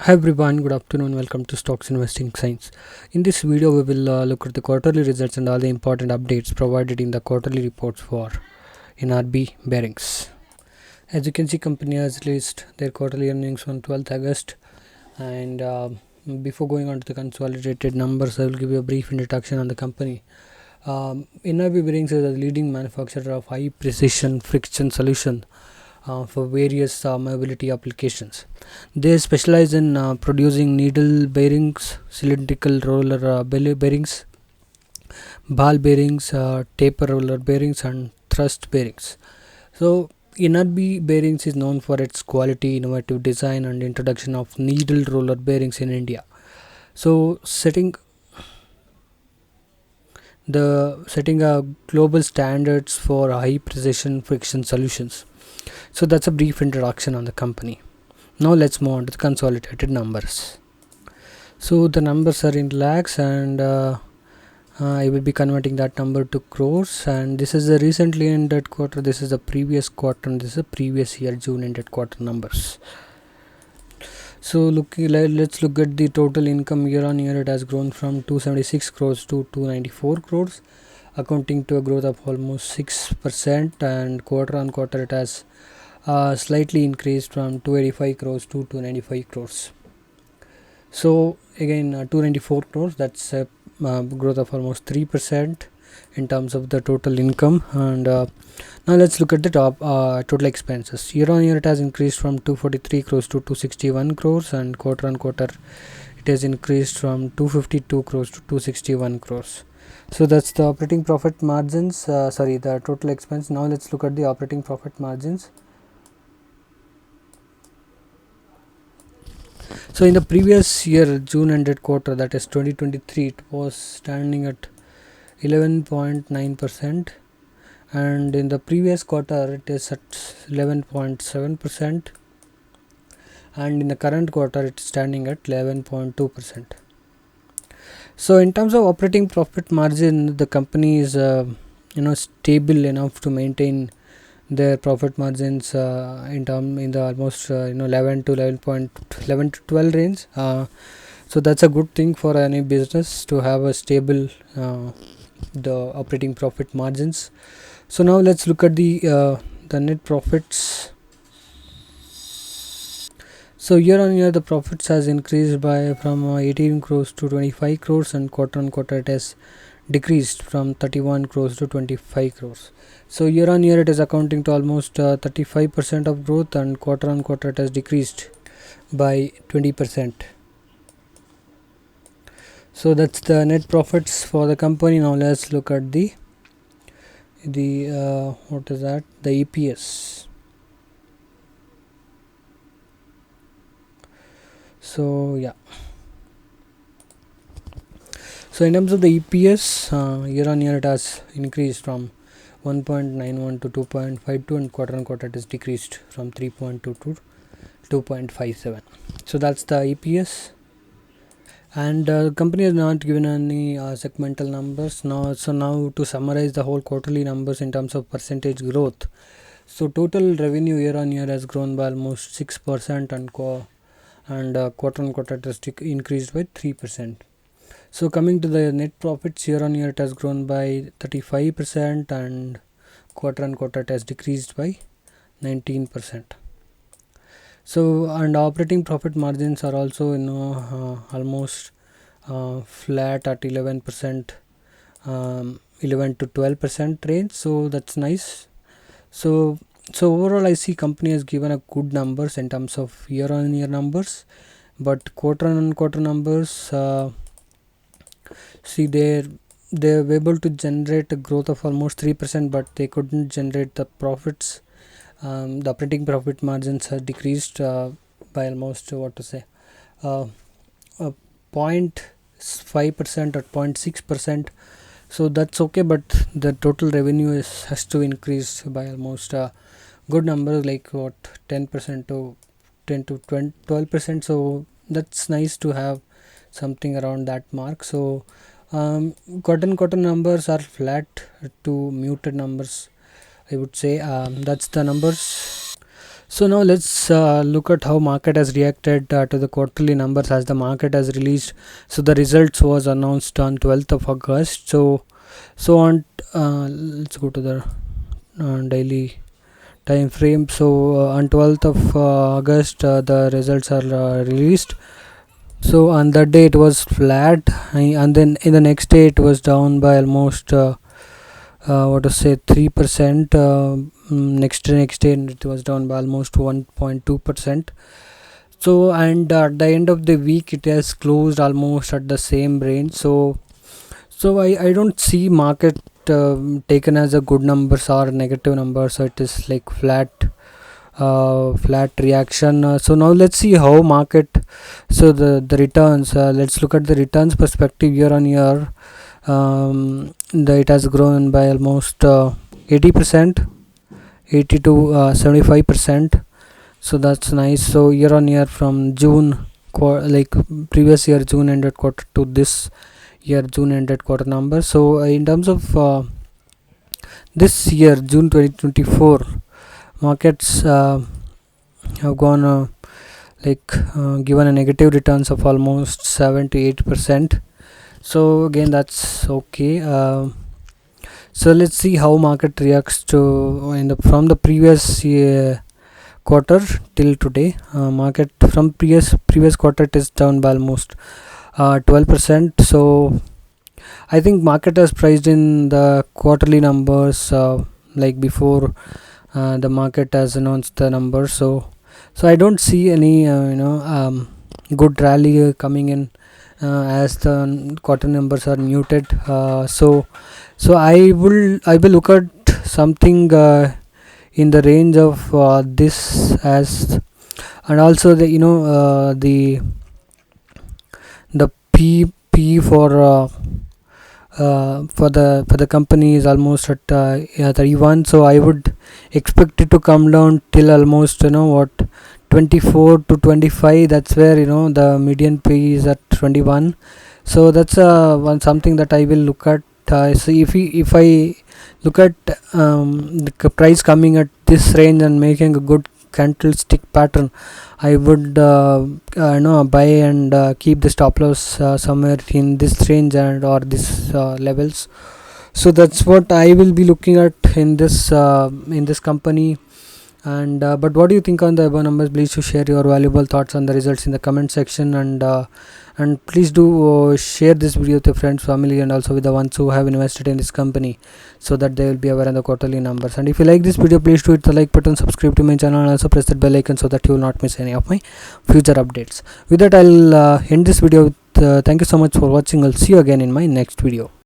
Hi everyone, good afternoon. Welcome to Stocks Investing Science. In this video, we will look at the quarterly results and all the important updates provided in the quarterly reports for NRB Bearings. As you can see, company has released their quarterly earnings on 12th August. And before going on to the consolidated numbers, I will give you a brief introduction on the company. NRB Bearings is a leading manufacturer of high precision friction solution for various mobility applications. They specialize in producing needle bearings, cylindrical roller bearings, ball bearings, taper roller bearings, and thrust bearings. So, NRB Bearings is known for its quality, innovative design, and introduction of needle roller bearings in India. So, setting a global standards for high precision friction solutions. So that's a brief introduction on the company. Now let's move on to the consolidated numbers. So the numbers are in lakhs, and I will be converting that number to crores. And this is the recently ended quarter. This is the previous quarter, and this is the previous year June ended quarter numbers. So let's look at the total income year on year. It has grown from 276 crores to 294 crores, accounting to a growth of almost 6%. And quarter on quarter, it has slightly increased from 285 crores to 295 crores. So again, 294 crores, that's a growth of almost 3% in terms of the total income. And now let's look at the top total expenses. Year on year, it has increased from 243 crores to 261 crores, and quarter on quarter, it has increased from 252 crores to 261 crores. So that's the operating profit margins, the total expense. Now let's look at the operating profit margins. So in the previous year June ended quarter, that is 2023, it was standing at 11.9%, and in the previous quarter it is at 11.7%, and in the current quarter it's standing at 11.2%. So in terms of operating profit margin, the company is stable enough to maintain their profit margins in the almost 11 to 11 to 12 range. So that's a good thing for any business to have a stable the operating profit margins. So now let's look at the net profits. So year on year, the profits has increased by from 18 crores to 25 crores, and quarter on quarter it has decreased from 31 crores to 25 crores. So year on year, it is accounting to almost 35% of growth, and quarter on quarter it has decreased by 20%. So that's the net profits for the company. Now let's look at the what is that, the EPS. So yeah, so in terms of the EPS, year on year it has increased from 1.91 to 2.52, and quarter on quarter it has decreased from 3.2 to 2.57. So that's the EPS. And the company has not given any segmental numbers now. So now to summarize the whole quarterly numbers in terms of percentage growth. So total revenue year on year has grown by almost 6%, and quarter on quarter it has increased by 3%. So coming to the net profits, year on year it has grown by 35%, and quarter on quarter it has decreased by 19%. So and operating profit margins are also almost flat at 11%, 11 to 12% range. So that's nice. So overall, I see company has given a good numbers in terms of year on year numbers, but quarter on quarter numbers, see they're able to generate a growth of almost 3%, but they couldn't generate the profits. The operating profit margins have decreased by almost 0.5% or 0.6%. So that's okay, but the total revenue has to increase by almost good number, like 10% to 10 to 12%. So that's nice to have something around that mark. So quarter numbers are flat to muted numbers, I would say. That's the numbers. So now let's look at how market has reacted to the quarterly numbers as the market has released. So the results was announced on 12th of August. So on let's go to the daily time frame. So on 12th of August the results are released. So on that day it was flat, and then in the next day it was down by almost what to say 3%. Next day it was down by almost 1.2%. So and at the end of the week it has closed almost at the same range. So I don't see market taken as a good numbers or negative numbers. So it is like flat reaction. So now let's see how market, so the returns, let's look at the returns perspective year on year. It has grown by almost 80%, 80 to 75%. So that's nice. So year on year from June like previous year June ended quarter to this year June ended quarter number. So in terms of this year June 2024, markets have gone given a negative returns of almost 7 to 8%. So again that's okay. So let's see how market reacts to from the previous year quarter till today. Market from previous quarter it is down by almost 12%. So I think market has priced in the quarterly numbers like before the market has announced the numbers. So I don't see any good rally coming in as the quarter numbers are muted. So I will look at something in the range of this as, and also the P for the company is almost at 31. So I would expect it to come down till almost 24 to 25. That's where the median P is at 21. So that's something that I will look at. So if I look at the price coming at this range and making a good candlestick pattern, I would buy and keep the stop loss somewhere in this range and or this levels. So that's what I will be looking at in this company. And but what do you think on the above numbers? Please to share your valuable thoughts on the results in the comment section, and please do share this video with your friends, family, and also with the ones who have invested in this company, so that they will be aware of the quarterly numbers. And if you like this video, please do hit the like button, subscribe to my channel, and also press that bell icon so that you will not miss any of my future updates. With that, I'll end this video. Thank you so much for watching. I'll see you again in my next video.